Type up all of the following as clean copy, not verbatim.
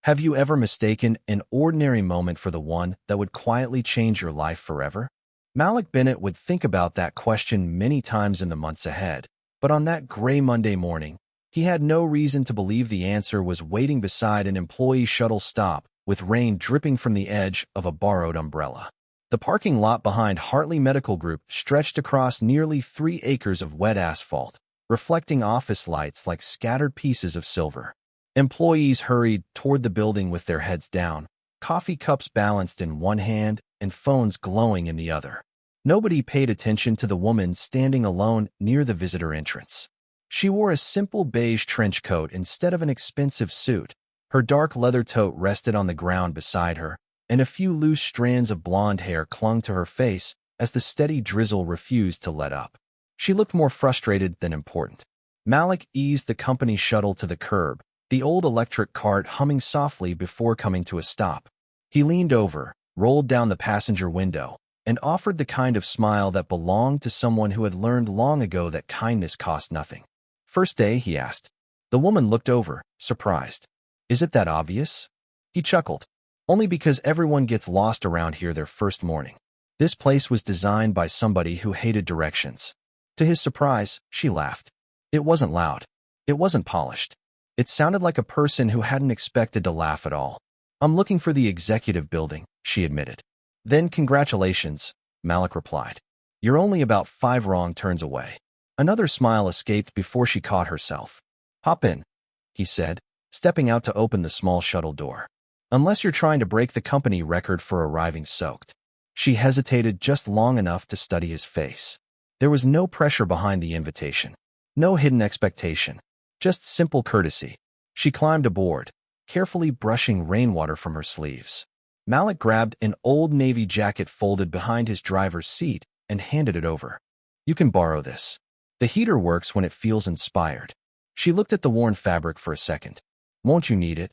Have you ever mistaken an ordinary moment for the one that would quietly change your life forever? Malik Bennett would think about that question many times in the months ahead, but on that gray Monday morning, he had no reason to believe the answer was waiting beside an employee shuttle stop with rain dripping from the edge of a borrowed umbrella. The parking lot behind Hartley Medical Group stretched across nearly 3 acres of wet asphalt, reflecting office lights like scattered pieces of silver. Employees hurried toward the building with their heads down, coffee cups balanced in one hand and phones glowing in the other. Nobody paid attention to the woman standing alone near the visitor entrance. She wore a simple beige trench coat instead of an expensive suit. Her dark leather tote rested on the ground beside her, and a few loose strands of blonde hair clung to her face as the steady drizzle refused to let up. She looked more frustrated than important. Malik eased the company shuttle to the curb, the old electric cart humming softly before coming to a stop. He leaned over, rolled down the passenger window, and offered the kind of smile that belonged to someone who had learned long ago that kindness cost nothing. "First day?" he asked. The woman looked over, surprised. "Is it that obvious?" He chuckled. "Only because everyone gets lost around here their first morning. This place was designed by somebody who hated directions." To his surprise, she laughed. It wasn't loud. It wasn't polished. It sounded like a person who hadn't expected to laugh at all. "I'm looking for the executive building," she admitted. "Then congratulations," Malik replied. "You're only about 5 wrong turns away." Another smile escaped before she caught herself. "Hop in," he said, stepping out to open the small shuttle door. "Unless you're trying to break the company record for arriving soaked." She hesitated just long enough to study his face. There was no pressure behind the invitation. No hidden expectation. Just simple courtesy. She climbed aboard, carefully brushing rainwater from her sleeves. Malik grabbed an old navy jacket folded behind his driver's seat and handed it over. "You can borrow this. The heater works when it feels inspired." She looked at the worn fabric for a second. "Won't you need it?"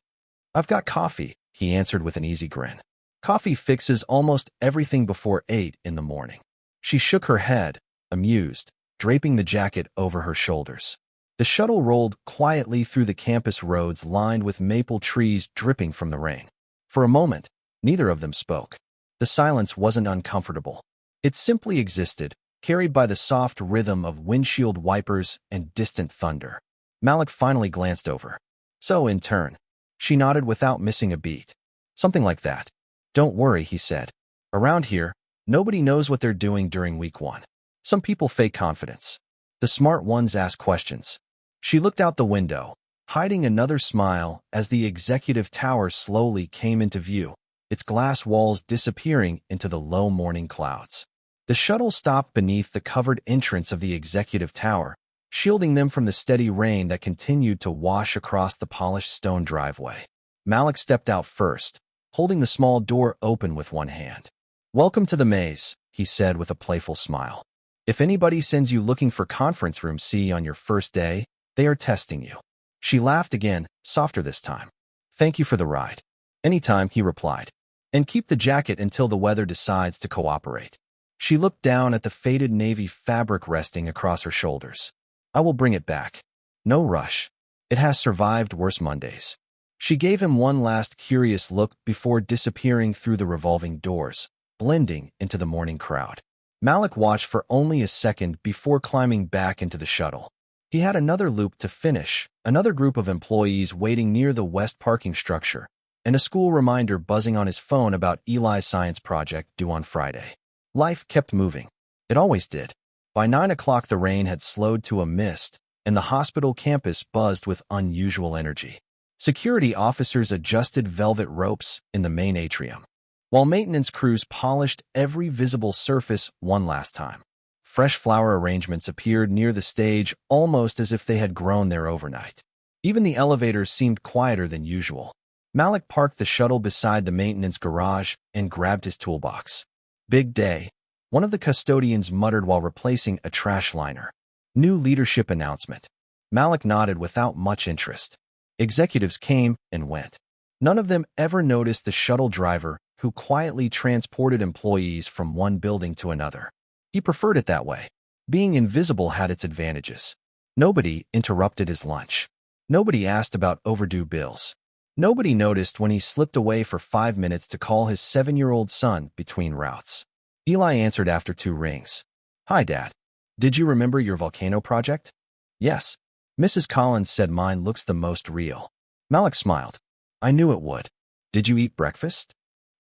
"I've got coffee," he answered with an easy grin. "Coffee fixes almost everything before 8 in the morning." She shook her head, amused, draping the jacket over her shoulders. The shuttle rolled quietly through the campus roads lined with maple trees dripping from the rain. For a moment, neither of them spoke. The silence wasn't uncomfortable. It simply existed, carried by the soft rhythm of windshield wipers and distant thunder. Malik finally glanced over. "So, intern." She nodded without missing a beat. "Something like that." "Don't worry," he said. "Around here, nobody knows what they're doing during week 1. Some people fake confidence. The smart ones ask questions." She looked out the window, hiding another smile as the executive tower slowly came into view, its glass walls disappearing into the low morning clouds. The shuttle stopped beneath the covered entrance of the executive tower, shielding them from the steady rain that continued to wash across the polished stone driveway. Malik stepped out first, holding the small door open with one hand. "Welcome to the maze," he said with a playful smile. "If anybody sends you looking for conference room C on your first day, they are testing you." She laughed again, softer this time. "Thank you for the ride." "Anytime," he replied. "And keep the jacket until the weather decides to cooperate." She looked down at the faded navy fabric resting across her shoulders. "I will bring it back. No rush. It has survived worse Mondays." She gave him one last curious look before disappearing through the revolving doors, blending into the morning crowd. Malik watched for only a second before climbing back into the shuttle. He had another loop to finish, another group of employees waiting near the west parking structure, and a school reminder buzzing on his phone about Eli's science project due on Friday. Life kept moving. It always did. By 9 o'clock the rain had slowed to a mist, and the hospital campus buzzed with unusual energy. Security officers adjusted velvet ropes in the main atrium, while maintenance crews polished every visible surface one last time. Fresh flower arrangements appeared near the stage almost as if they had grown there overnight. Even the elevators seemed quieter than usual. Malik parked the shuttle beside the maintenance garage and grabbed his toolbox. "Big day," one of the custodians muttered while replacing a trash liner. "New leadership announcement." Malik nodded without much interest. Executives came and went. None of them ever noticed the shuttle driver who quietly transported employees from one building to another. He preferred it that way. Being invisible had its advantages. Nobody interrupted his lunch. Nobody asked about overdue bills. Nobody noticed when he slipped away for 5 minutes to call his 7-year-old son between routes. Eli answered after 2 rings. "Hi, Dad. Did you remember your volcano project?" "Yes." Mrs. Collins said, "Mine looks the most real." Malik smiled. "I knew it would." "Did you eat breakfast?"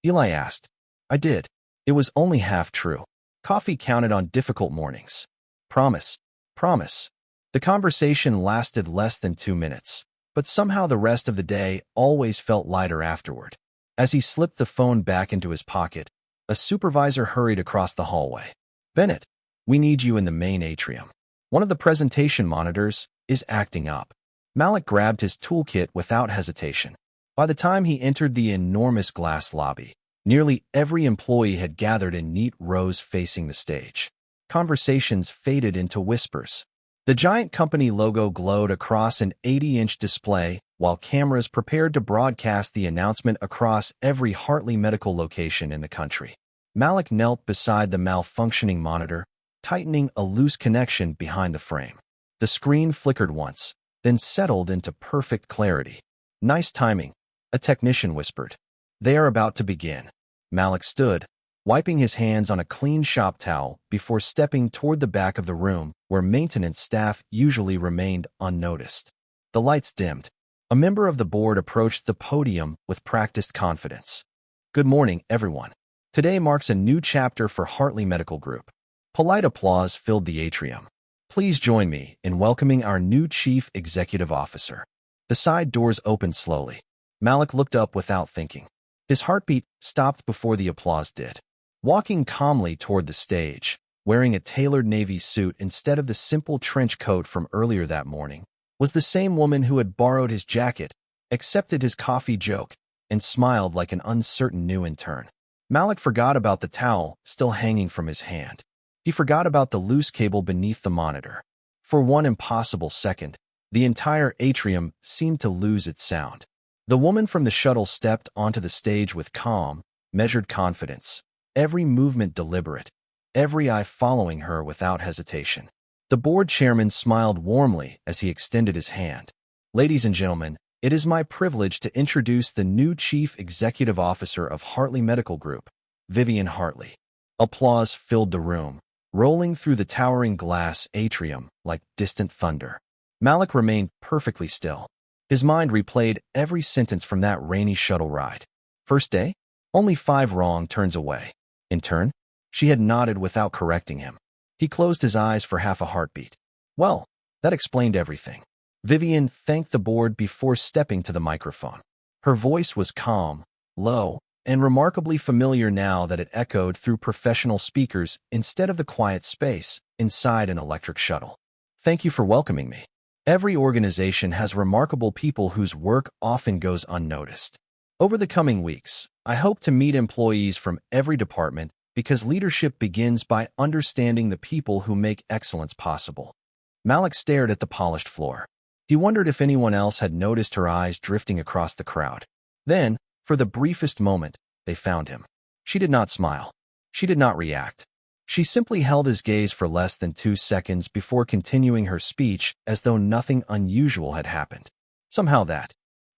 Eli asked. "I did. It was only half true. Coffee counted on difficult mornings." "Promise. Promise." The conversation lasted less than 2 minutes, but somehow the rest of the day always felt lighter afterward. As he slipped the phone back into his pocket, a supervisor hurried across the hallway. "Bennett, we need you in the main atrium. One of the presentation monitors is acting up." Malik grabbed his toolkit without hesitation. By the time he entered the enormous glass lobby, nearly every employee had gathered in neat rows facing the stage. Conversations faded into whispers. The giant company logo glowed across an 80-inch display, while cameras prepared to broadcast the announcement across every Hartley medical location in the country. Malik knelt beside the malfunctioning monitor, tightening a loose connection behind the frame. The screen flickered once, then settled into perfect clarity. "Nice timing," a technician whispered. "They are about to begin." Malik stood, wiping his hands on a clean shop towel before stepping toward the back of the room where maintenance staff usually remained unnoticed. The lights dimmed. A member of the board approached the podium with practiced confidence. "Good morning, everyone. Today marks a new chapter for Hartley Medical Group." Polite applause filled the atrium. "Please join me in welcoming our new Chief Executive Officer." The side doors opened slowly. Malik looked up without thinking. His heartbeat stopped before the applause did. Walking calmly toward the stage, wearing a tailored navy suit instead of the simple trench coat from earlier that morning, was the same woman who had borrowed his jacket, accepted his coffee joke, and smiled like an uncertain new intern. Malik forgot about the towel still hanging from his hand. He forgot about the loose cable beneath the monitor. For one impossible second, the entire atrium seemed to lose its sound. The woman from the shuttle stepped onto the stage with calm, measured confidence, every movement deliberate, every eye following her without hesitation. The board chairman smiled warmly as he extended his hand. "Ladies and gentlemen, it is my privilege to introduce the new Chief Executive Officer of Hartley Medical Group, Vivian Hartley." Applause filled the room, rolling through the towering glass atrium like distant thunder. Malik remained perfectly still. His mind replayed every sentence from that rainy shuttle ride. "First day? Only 5 wrong turns away. Intern?" She had nodded without correcting him. He closed his eyes for half a heartbeat. Well, that explained everything. Vivian thanked the board before stepping to the microphone. Her voice was calm, low, and remarkably familiar now that it echoed through professional speakers instead of the quiet space inside an electric shuttle. "Thank you for welcoming me. Every organization has remarkable people whose work often goes unnoticed. Over the coming weeks, I hope to meet employees from every department because leadership begins by understanding the people who make excellence possible." Malik stared at the polished floor. He wondered if anyone else had noticed her eyes drifting across the crowd. Then, for the briefest moment, they found him. She did not smile. She did not react. She simply held his gaze for less than 2 seconds before continuing her speech as though nothing unusual had happened. Somehow that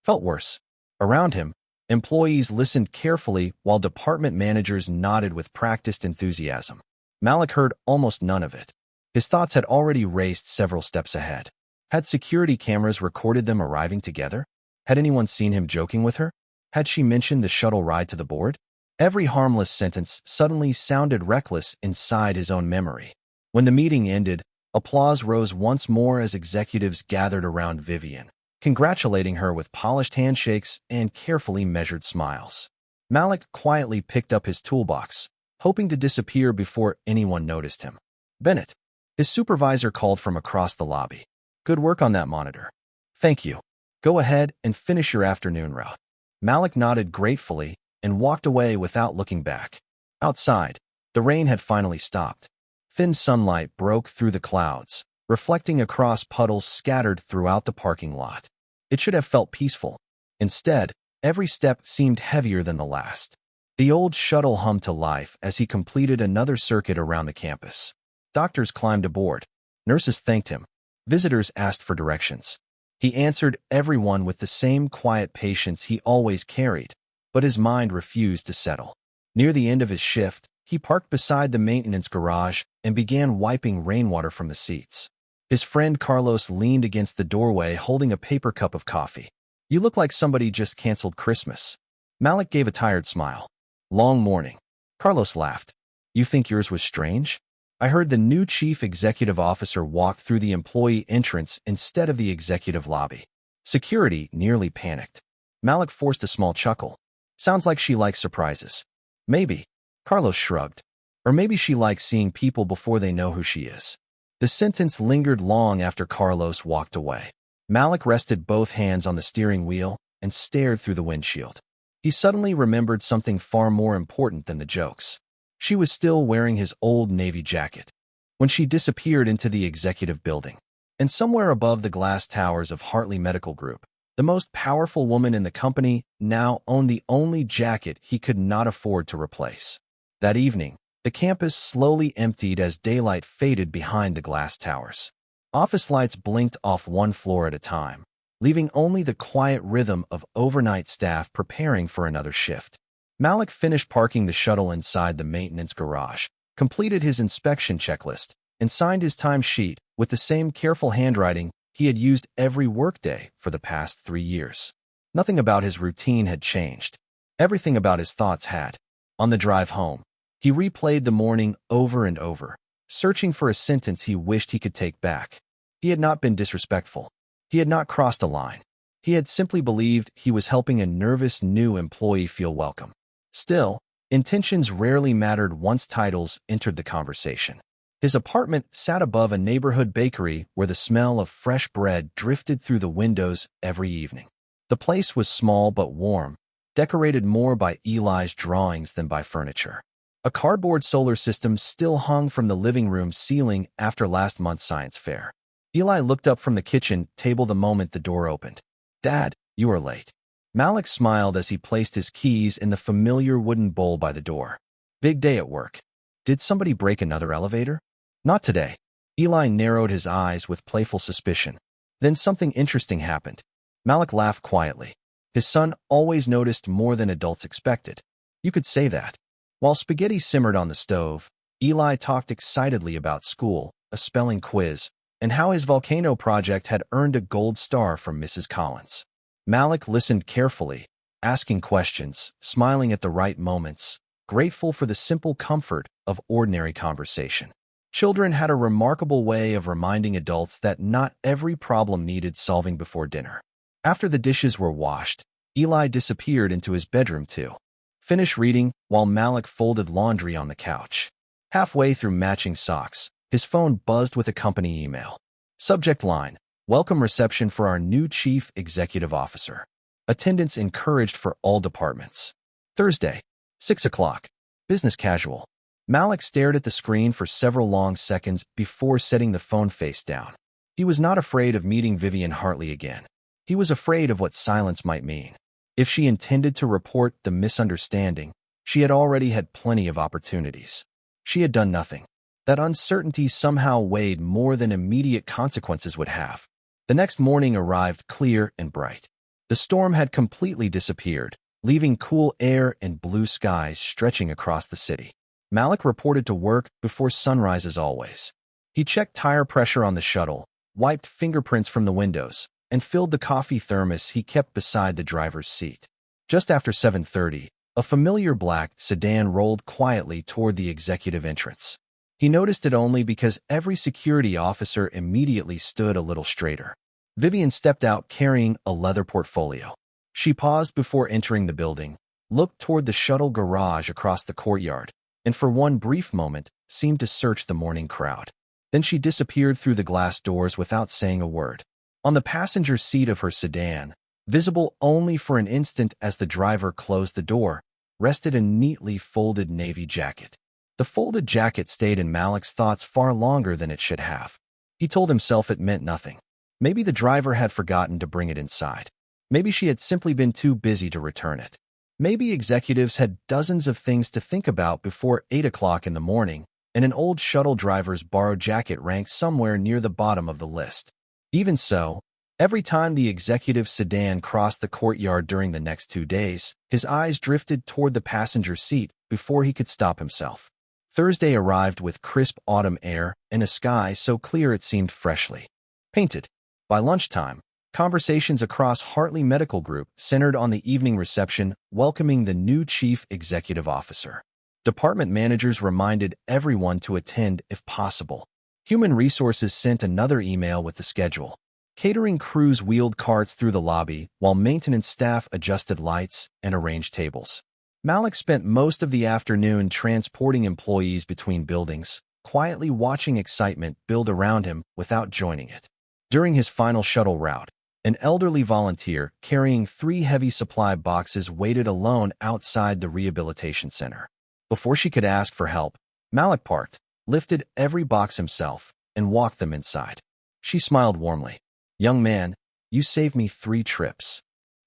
felt worse. Around him, employees listened carefully while department managers nodded with practiced enthusiasm. Malik heard almost none of it. His thoughts had already raced several steps ahead. Had security cameras recorded them arriving together? Had anyone seen him joking with her? Had she mentioned the shuttle ride to the board? Every harmless sentence suddenly sounded reckless inside his own memory. When the meeting ended, applause rose once more as executives gathered around Vivian, congratulating her with polished handshakes and carefully measured smiles. Malik quietly picked up his toolbox, hoping to disappear before anyone noticed him. "Bennett," his supervisor called from across the lobby. "Good work on that monitor." "Thank you. Go ahead and finish your afternoon route." Malik nodded gratefully and walked away without looking back. Outside, the rain had finally stopped. Thin sunlight broke through the clouds, reflecting across puddles scattered throughout the parking lot. It should have felt peaceful. Instead, every step seemed heavier than the last. The old shuttle hummed to life as he completed another circuit around the campus. Doctors climbed aboard. Nurses thanked him. Visitors asked for directions. He answered everyone with the same quiet patience he always carried, but his mind refused to settle. Near the end of his shift, he parked beside the maintenance garage and began wiping rainwater from the seats. His friend Carlos leaned against the doorway holding a paper cup of coffee. "You look like somebody just canceled Christmas." Malik gave a tired smile. "Long morning." Carlos laughed. "You think yours was strange? I heard the new chief executive officer walked through the employee entrance instead of the executive lobby." Security nearly panicked. Malik forced a small chuckle. "Sounds like she likes surprises." "Maybe." Carlos shrugged. "Or maybe she likes seeing people before they know who she is." The sentence lingered long after Carlos walked away. Malik rested both hands on the steering wheel and stared through the windshield. He suddenly remembered something far more important than the jokes. She was still wearing his old navy jacket when she disappeared into the executive building. And somewhere above the glass towers of Hartley Medical Group, the most powerful woman in the company now owned the only jacket he could not afford to replace. That evening, the campus slowly emptied as daylight faded behind the glass towers. Office lights blinked off one floor at a time, leaving only the quiet rhythm of overnight staff preparing for another shift. Malik finished parking the shuttle inside the maintenance garage, completed his inspection checklist, and signed his time sheet with the same careful handwriting he had used every workday for the past 3 years. Nothing about his routine had changed. Everything about his thoughts had. On the drive home, he replayed the morning over and over, searching for a sentence he wished he could take back. He had not been disrespectful. He had not crossed a line. He had simply believed he was helping a nervous new employee feel welcome. Still, intentions rarely mattered once titles entered the conversation. His apartment sat above a neighborhood bakery where the smell of fresh bread drifted through the windows every evening. The place was small but warm, decorated more by Eli's drawings than by furniture. A cardboard solar system still hung from the living room ceiling after last month's science fair. Eli looked up from the kitchen table the moment the door opened. "Dad, you are late." Malik smiled as he placed his keys in the familiar wooden bowl by the door. "Big day at work. Did somebody break another elevator?" "Not today." Eli narrowed his eyes with playful suspicion. Then something interesting happened. Malik laughed quietly. His son always noticed more than adults expected. You could say that. While spaghetti simmered on the stove, Eli talked excitedly about school, a spelling quiz, and how his volcano project had earned a gold star from Mrs. Collins. Malik listened carefully, asking questions, smiling at the right moments, grateful for the simple comfort of ordinary conversation. Children had a remarkable way of reminding adults that not every problem needed solving before dinner. After the dishes were washed, Eli disappeared into his bedroom too. Finished reading while Malik folded laundry on the couch. Halfway through matching socks, his phone buzzed with a company email. Subject line: "Welcome reception for our new chief executive officer. Attendance encouraged for all departments. Thursday, 6 o'clock. Business casual." Malik stared at the screen for several long seconds before setting the phone face down. He was not afraid of meeting Vivian Hartley again. He was afraid of what silence might mean. If she intended to report the misunderstanding, she had already had plenty of opportunities. She had done nothing. That uncertainty somehow weighed more than immediate consequences would have. The next morning arrived clear and bright. The storm had completely disappeared, leaving cool air and blue skies stretching across the city. Malik reported to work before sunrise as always. He checked tire pressure on the shuttle, wiped fingerprints from the windows, and filled the coffee thermos he kept beside the driver's seat. Just after 7:30, a familiar black sedan rolled quietly toward the executive entrance. He noticed it only because every security officer immediately stood a little straighter. Vivian stepped out carrying a leather portfolio. She paused before entering the building, looked toward the shuttle garage across the courtyard, and for one brief moment seemed to search the morning crowd. Then she disappeared through the glass doors without saying a word. On the passenger seat of her sedan, visible only for an instant as the driver closed the door, rested a neatly folded navy jacket. The folded jacket stayed in Malik's thoughts far longer than it should have. He told himself it meant nothing. Maybe the driver had forgotten to bring it inside. Maybe she had simply been too busy to return it. Maybe executives had dozens of things to think about before 8 o'clock in the morning, and an old shuttle driver's borrowed jacket ranked somewhere near the bottom of the list. Even so, Every time the executive sedan crossed the courtyard during the next 2 days, his eyes drifted toward the passenger seat before he could stop himself. Thursday arrived with crisp autumn air and a sky so clear it seemed freshly painted. By lunchtime, conversations across Hartley Medical Group centered on the evening reception welcoming the new chief executive officer. Department managers reminded everyone to attend if possible. Human Resources sent another email with the schedule. Catering crews wheeled carts through the lobby, while maintenance staff adjusted lights and arranged tables. Malik spent most of the afternoon transporting employees between buildings, quietly watching excitement build around him without joining it. During his final shuttle route, an elderly volunteer carrying 3 heavy supply boxes waited alone outside the rehabilitation center. Before she could ask for help, Malik parked, lifted every box himself, and walked them inside. She smiled warmly. "Young man, you saved me 3 trips."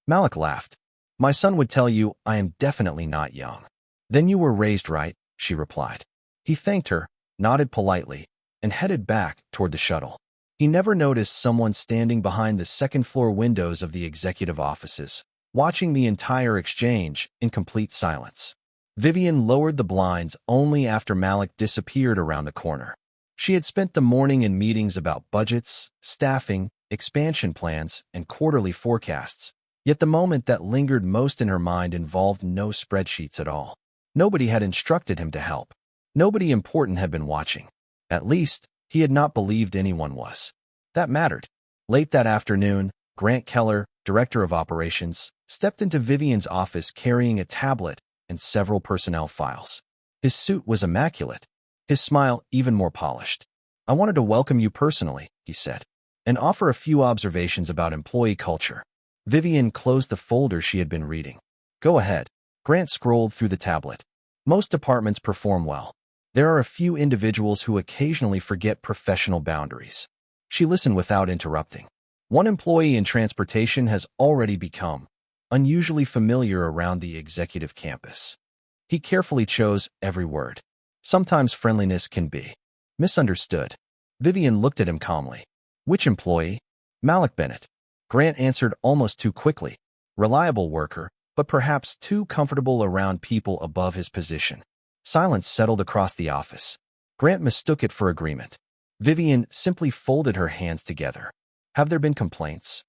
Malik laughed. "My son would tell you I am definitely not young." "Then you were raised right," she replied. He thanked her, nodded politely, and headed back toward the shuttle. He never noticed someone standing behind the second-floor windows of the executive offices, watching the entire exchange in complete silence. Vivian lowered the blinds only after Malik disappeared around the corner. She had spent the morning in meetings about budgets, staffing, expansion plans, and quarterly forecasts, yet the moment that lingered most in her mind involved no spreadsheets at all. Nobody had instructed him to help. Nobody important had been watching. At least, he had not believed anyone was. That mattered. Late that afternoon, Grant Keller, director of operations, stepped into Vivian's office carrying a tablet and several personnel files. His suit was immaculate, his smile even more polished. "I wanted to welcome you personally," he said, "and offer a few observations about employee culture." Vivian closed the folder she had been reading. "Go ahead." Grant scrolled through the tablet. "Most departments perform well. There are a few individuals who occasionally forget professional boundaries." She listened without interrupting. One employee in transportation has already become unusually familiar around the executive campus. He carefully chose every word. Sometimes friendliness can be misunderstood. Vivian looked at him calmly. "Which employee?" "Malik Bennett." Grant answered almost too quickly. "Reliable worker, but perhaps too comfortable around people above his position." Silence settled across the office. Grant mistook it for agreement. Vivian simply folded her hands together. "Have there been complaints?"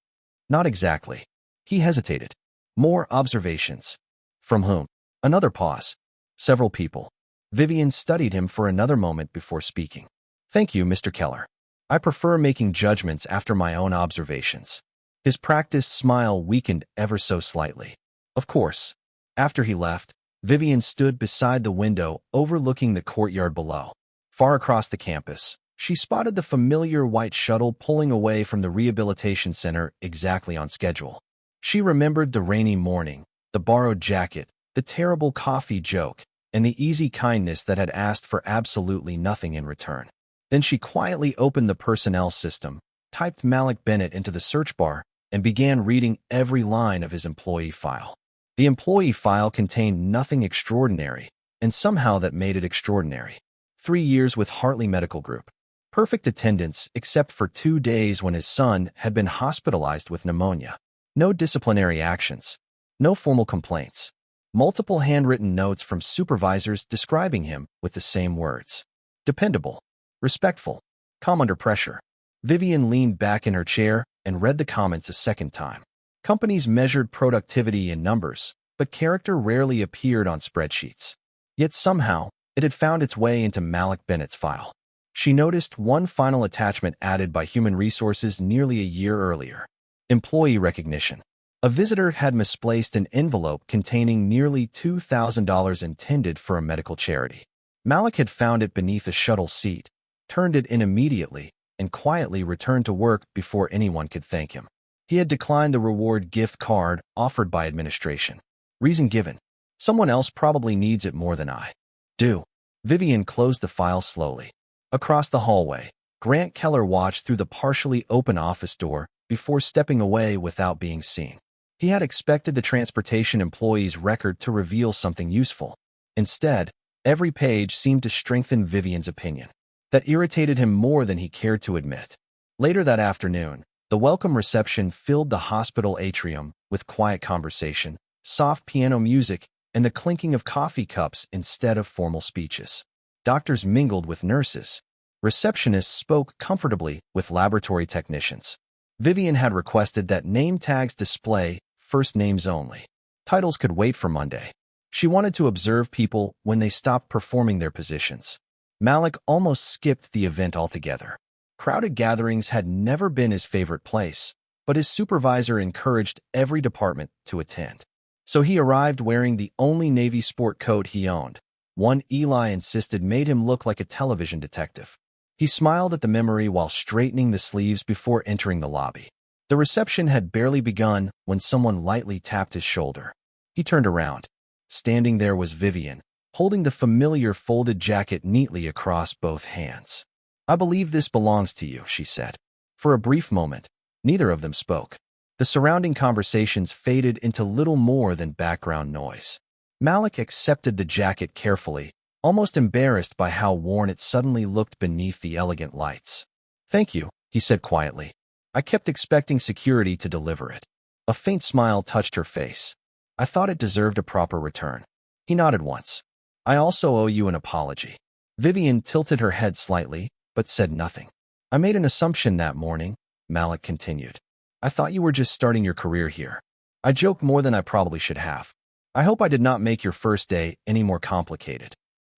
"Not exactly." He hesitated. "More observations." "From whom?" Another pause. "Several people." Vivian studied him for another moment before speaking. "Thank you, Mr. Keller. I prefer making judgments after my own observations." His practiced smile weakened ever so slightly. "Of course." After he left, Vivian stood beside the window overlooking the courtyard below. Far across the campus, she spotted the familiar white shuttle pulling away from the rehabilitation center exactly on schedule. She remembered the rainy morning, the borrowed jacket, the terrible coffee joke, and the easy kindness that had asked for absolutely nothing in return. Then she quietly opened the personnel system, typed Malik Bennett into the search bar, and began reading every line of his employee file. The employee file contained nothing extraordinary, and somehow that made it extraordinary. 3 years with Hartley Medical Group. Perfect attendance except for 2 days when his son had been hospitalized with pneumonia. No disciplinary actions. No formal complaints. Multiple handwritten notes from supervisors describing him with the same words. Dependable. Respectful. Calm under pressure. Vivian leaned back in her chair and read the comments a second time. Companies measured productivity in numbers, but character rarely appeared on spreadsheets. Yet somehow, it had found its way into Malik Bennett's file. She noticed one final attachment added by Human Resources nearly a year earlier. Employee recognition. A visitor had misplaced an envelope containing nearly $2,000 intended for a medical charity. Malik had found it beneath a shuttle seat, turned it in immediately, and quietly returned to work before anyone could thank him. He had declined the reward gift card offered by administration. Reason given. "Someone else probably needs it more than I do." Vivian closed the file slowly. Across the hallway, Grant Keller watched through the partially open office door before stepping away without being seen. He had expected the transportation employee's record to reveal something useful. Instead, every page seemed to strengthen Vivian's opinion. That irritated him more than he cared to admit. Later that afternoon, The welcome reception filled the hospital atrium with quiet conversation, soft piano music, and the clinking of coffee cups instead of formal speeches. Doctors mingled with nurses. Receptionists spoke comfortably with laboratory technicians. Vivian had requested that name tags display first names only. Titles could wait for Monday. She wanted to observe people when they stopped performing their positions. Malik almost skipped the event altogether. Crowded gatherings had never been his favorite place, but his supervisor encouraged every department to attend. So he arrived wearing the only Navy sport coat he owned, one Eli insisted made him look like a television detective. He smiled at the memory while straightening the sleeves before entering the lobby. The reception had barely begun when someone lightly tapped his shoulder. He turned around. Standing there was Vivian, holding the familiar folded jacket neatly across both hands. "I believe this belongs to you," she said. For a brief moment, neither of them spoke. The surrounding conversations faded into little more than background noise. Malik accepted the jacket carefully, almost embarrassed by how worn it suddenly looked beneath the elegant lights. "Thank you," he said quietly. "I kept expecting security to deliver it." A faint smile touched her face. "I thought it deserved a proper return." He nodded once. "I also owe you an apology." Vivian tilted her head slightly, but said nothing. "I made an assumption that morning," Malik continued. "I thought you were just starting your career here. I joked more than I probably should have. I hope I did not make your first day any more complicated."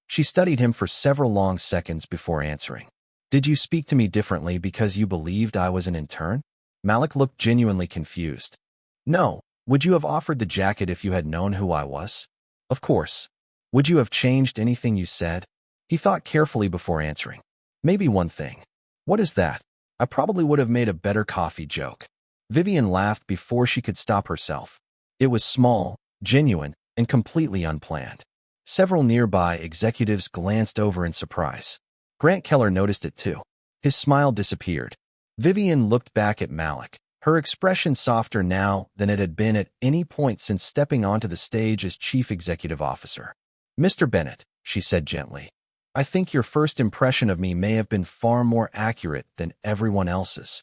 She studied him for several long seconds before answering. "Did you speak to me differently because you believed I was an intern?" Malik looked genuinely confused. "No. Would you have offered the jacket if you had known who I was?" "Of course." "Would you have changed anything you said?" He thought carefully before answering. "Maybe one thing." "What is that?" "I probably would have made a better coffee joke." Vivian laughed before she could stop herself. It was small, genuine, and completely unplanned. Several nearby executives glanced over in surprise. Grant Keller noticed it too. His smile disappeared. Vivian looked back at Malik, her expression softer now than it had been at any point since stepping onto the stage as Chief Executive Officer. "Mr. Bennett," she said gently, "I think your first impression of me may have been far more accurate than everyone else's."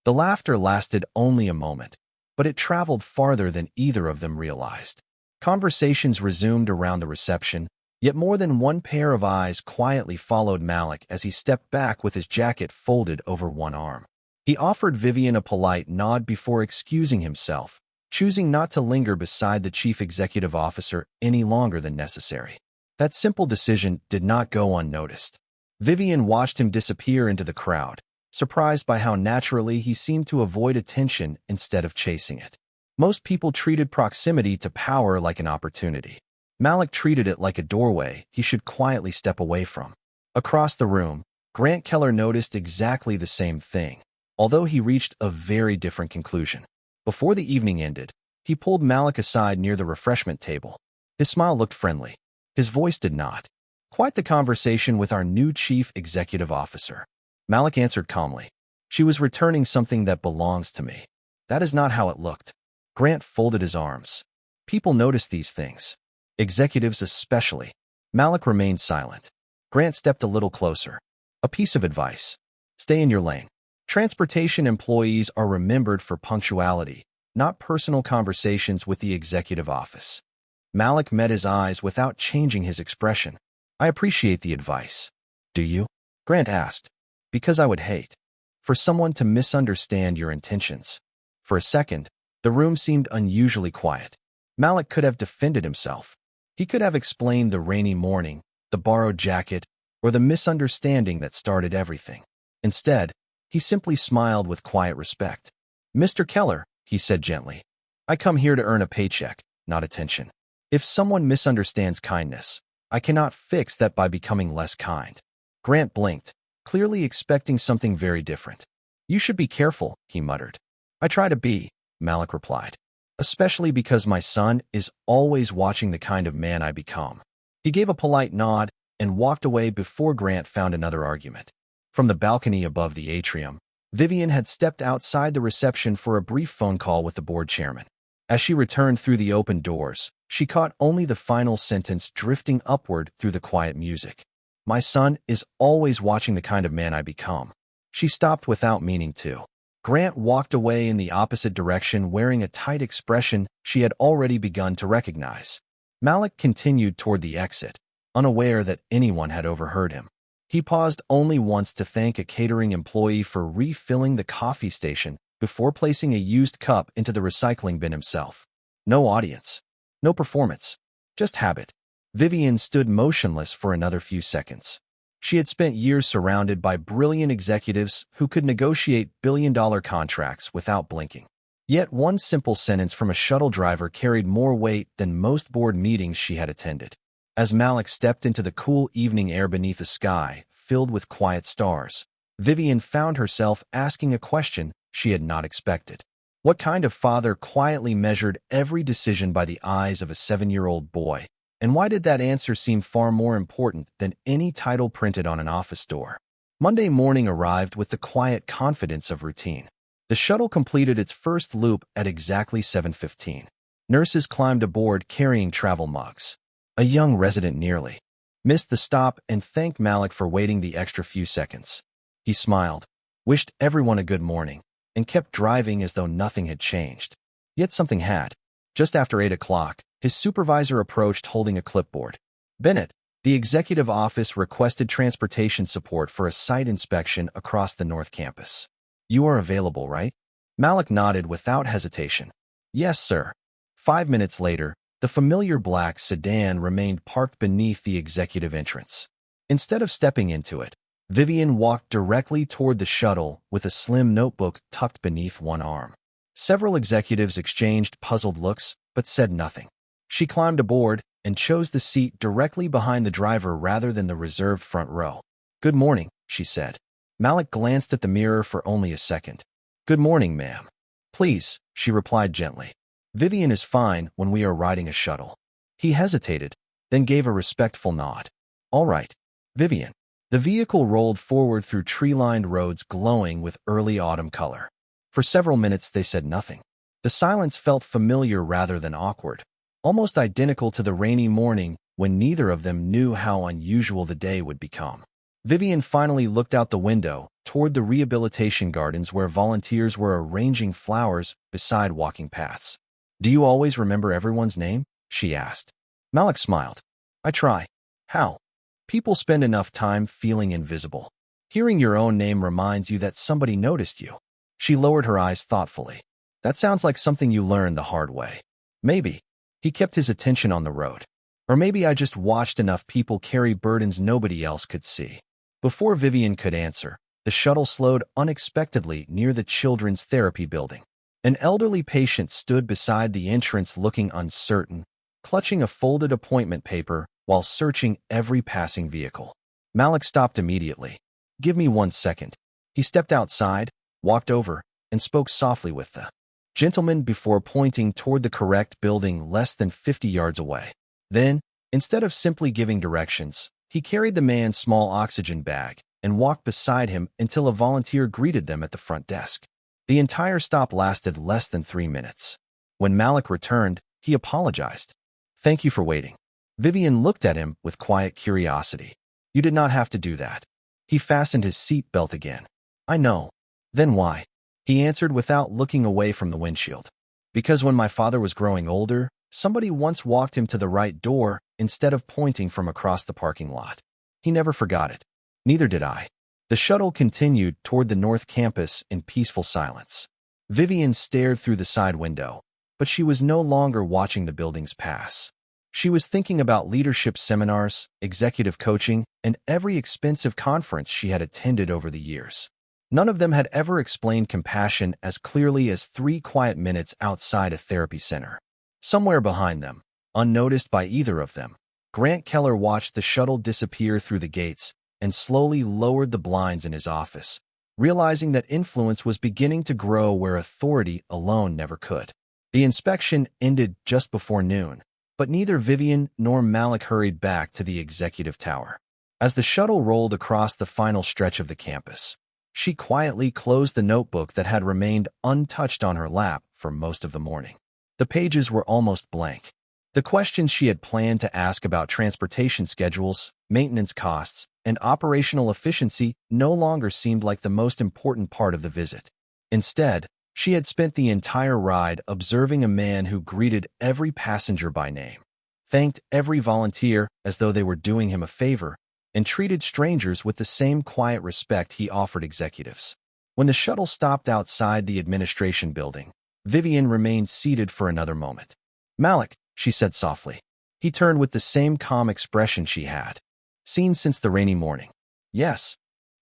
The laughter lasted only a moment, but it traveled farther than either of them realized. Conversations resumed around the reception, yet more than one pair of eyes quietly followed Malik as he stepped back with his jacket folded over one arm. He offered Vivian a polite nod before excusing himself, choosing not to linger beside the chief executive officer any longer than necessary. That simple decision did not go unnoticed. Vivian watched him disappear into the crowd, surprised by how naturally he seemed to avoid attention instead of chasing it. Most people treated proximity to power like an opportunity. Malik treated it like a doorway he should quietly step away from. Across the room, Grant Keller noticed exactly the same thing, although he reached a very different conclusion. Before the evening ended, he pulled Malik aside near the refreshment table. His smile looked friendly. His voice did not. "Quite the conversation with our new chief executive officer." Malik answered calmly. "She was returning something that belongs to me." "That is not how it looked." Grant folded his arms. "People notice these things. Executives especially." Malik remained silent. Grant stepped a little closer. "A piece of advice. Stay in your lane. Transportation employees are remembered for punctuality, not personal conversations with the executive office." Malik met his eyes without changing his expression. "I appreciate the advice." "Do you?" Grant asked. "Because I would hate for someone to misunderstand your intentions." For a second, the room seemed unusually quiet. Malik could have defended himself. He could have explained the rainy morning, the borrowed jacket, or the misunderstanding that started everything. Instead, he simply smiled with quiet respect. "Mr. Keller," he said gently, "I come here to earn a paycheck, not attention. If someone misunderstands kindness, I cannot fix that by becoming less kind." Grant blinked, clearly expecting something very different. "You should be careful," he muttered. "I try to be," Malik replied, "especially because my son is always watching the kind of man I become." He gave a polite nod and walked away before Grant found another argument. From the balcony above the atrium, Vivian had stepped outside the reception for a brief phone call with the board chairman. As she returned through the open doors, she caught only the final sentence drifting upward through the quiet music. "My son is always watching the kind of man I become." She stopped without meaning to. Grant walked away in the opposite direction wearing a tight expression she had already begun to recognize. Malik continued toward the exit, unaware that anyone had overheard him. He paused only once to thank a catering employee for refilling the coffee station before placing a used cup into the recycling bin himself. No audience. No performance. Just habit. Vivian stood motionless for another few seconds. She had spent years surrounded by brilliant executives who could negotiate billion-dollar contracts without blinking. Yet one simple sentence from a shuttle driver carried more weight than most board meetings she had attended. As Malik stepped into the cool evening air beneath a sky filled with quiet stars, Vivian found herself asking a question she had not expected. What kind of father quietly measured every decision by the eyes of a 7-year-old boy? And why did that answer seem far more important than any title printed on an office door? Monday morning arrived with the quiet confidence of routine. The shuttle completed its first loop at exactly 7:15. Nurses climbed aboard carrying travel mugs. A young resident nearly missed the stop and thanked Malik for waiting the extra few seconds. He smiled, wished everyone a good morning, and kept driving as though nothing had changed. Yet something had. Just after 8 o'clock, his supervisor approached holding a clipboard. Bennett, the executive office requested transportation support for a site inspection across the North Campus. You are available, right? Malik nodded without hesitation. Yes, sir. 5 minutes later, the familiar black sedan remained parked beneath the executive entrance. Instead of stepping into it, Vivian walked directly toward the shuttle with a slim notebook tucked beneath one arm. Several executives exchanged puzzled looks, but said nothing. She climbed aboard and chose the seat directly behind the driver rather than the reserved front row. Good morning, she said. Malik glanced at the mirror for only a second. Good morning, ma'am. Please, she replied gently. Vivian is fine when we are riding a shuttle. He hesitated, then gave a respectful nod. All right, Vivian. The vehicle rolled forward through tree-lined roads glowing with early autumn color. For several minutes they said nothing. The silence felt familiar rather than awkward, almost identical to the rainy morning when neither of them knew how unusual the day would become. Vivian finally looked out the window toward the rehabilitation gardens where volunteers were arranging flowers beside walking paths. Do you always remember everyone's name? She asked. Malik smiled. I try. How? People spend enough time feeling invisible. Hearing your own name reminds you that somebody noticed you. She lowered her eyes thoughtfully. That sounds like something you learned the hard way. Maybe. He kept his attention on the road. Or maybe I just watched enough people carry burdens nobody else could see. Before Vivian could answer, the shuttle slowed unexpectedly near the children's therapy building. An elderly patient stood beside the entrance looking uncertain, clutching a folded appointment paper while searching every passing vehicle. Malik stopped immediately. Give me 1 second. He stepped outside, walked over, and spoke softly with the gentleman before pointing toward the correct building less than 50 yards away. Then, instead of simply giving directions, he carried the man's small oxygen bag and walked beside him until a volunteer greeted them at the front desk. The entire stop lasted less than 3 minutes. When Malik returned, he apologized. Thank you for waiting. Vivian looked at him with quiet curiosity. You did not have to do that. He fastened his seat belt again. I know. Then why? He answered without looking away from the windshield. Because when my father was growing older, somebody once walked him to the right door instead of pointing from across the parking lot. He never forgot it. Neither did I. The shuttle continued toward the North Campus in peaceful silence. Vivian stared through the side window, but she was no longer watching the buildings pass. She was thinking about leadership seminars, executive coaching, and every expensive conference she had attended over the years. None of them had ever explained compassion as clearly as 3 quiet minutes outside a therapy center. Somewhere behind them, unnoticed by either of them, Grant Keller watched the shuttle disappear through the gates and slowly lowered the blinds in his office, realizing that influence was beginning to grow where authority alone never could. The inspection ended just before noon, but neither Vivian nor Malik hurried back to the executive tower. As the shuttle rolled across the final stretch of the campus, she quietly closed the notebook that had remained untouched on her lap for most of the morning. The pages were almost blank. The questions she had planned to ask about transportation schedules, maintenance costs, and operational efficiency no longer seemed like the most important part of the visit. Instead, she had spent the entire ride observing a man who greeted every passenger by name, thanked every volunteer as though they were doing him a favor, and treated strangers with the same quiet respect he offered executives. When the shuttle stopped outside the administration building, Vivian remained seated for another moment. "Malik," she said softly. He turned with the same calm expression she had seen since the rainy morning. "Yes.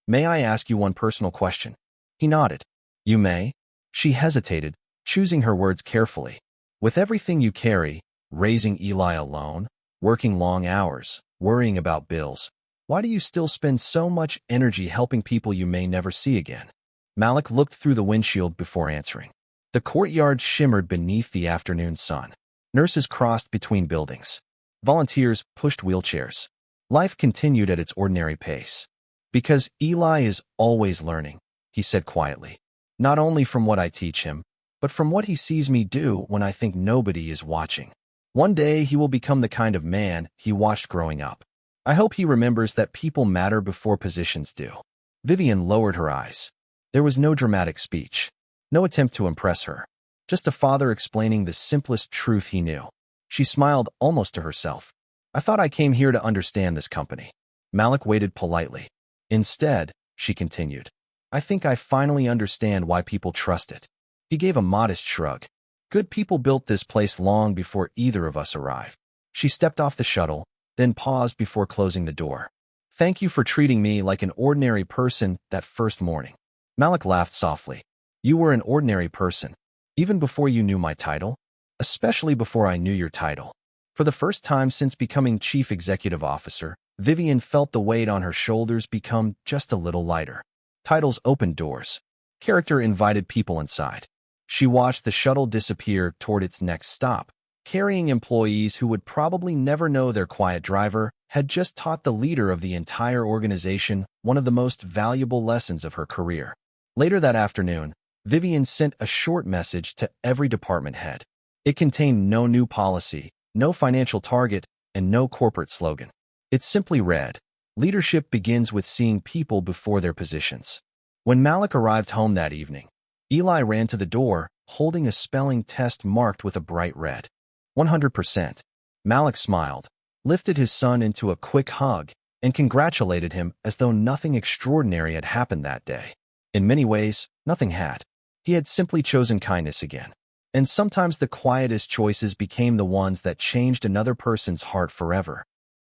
May I ask you one personal question?" He nodded. "You may." She hesitated, choosing her words carefully. "With everything you carry, raising Eli alone, working long hours, worrying about bills, why do you still spend so much energy helping people you may never see again?" Malik looked through the windshield before answering. The courtyard shimmered beneath the afternoon sun. Nurses crossed between buildings. Volunteers pushed wheelchairs. Life continued at its ordinary pace. "Because Eli is always learning," he said quietly. "Not only from what I teach him, but from what he sees me do when I think nobody is watching. One day he will become the kind of man he watched growing up. I hope he remembers that people matter before positions do." Vivian lowered her eyes. There was no dramatic speech, no attempt to impress her, just a father explaining the simplest truth he knew. She smiled almost to herself. "I thought I came here to understand this company." Malik waited politely. "Instead," she continued, "I think I finally understand why people trust it." He gave a modest shrug. "Good people built this place long before either of us arrived." She stepped off the shuttle, then paused before closing the door. "Thank you for treating me like an ordinary person that first morning." Malik laughed softly. "You were an ordinary person, even before you knew my title, especially before I knew your title." For the first time since becoming chief executive officer, Vivian felt the weight on her shoulders become just a little lighter. Titles opened doors. Character invited people inside. She watched the shuttle disappear toward its next stop, carrying employees who would probably never know their quiet driver had just taught the leader of the entire organization one of the most valuable lessons of her career. Later that afternoon, Vivian sent a short message to every department head. It contained no new policy, no financial target, and no corporate slogan. It simply read, "Leadership begins with seeing people before their positions." When Malik arrived home that evening, Eli ran to the door, holding a spelling test marked with a bright red. 100%. Malik smiled, lifted his son into a quick hug, and congratulated him as though nothing extraordinary had happened that day. In many ways, nothing had. He had simply chosen kindness again. And sometimes the quietest choices became the ones that changed another person's heart forever.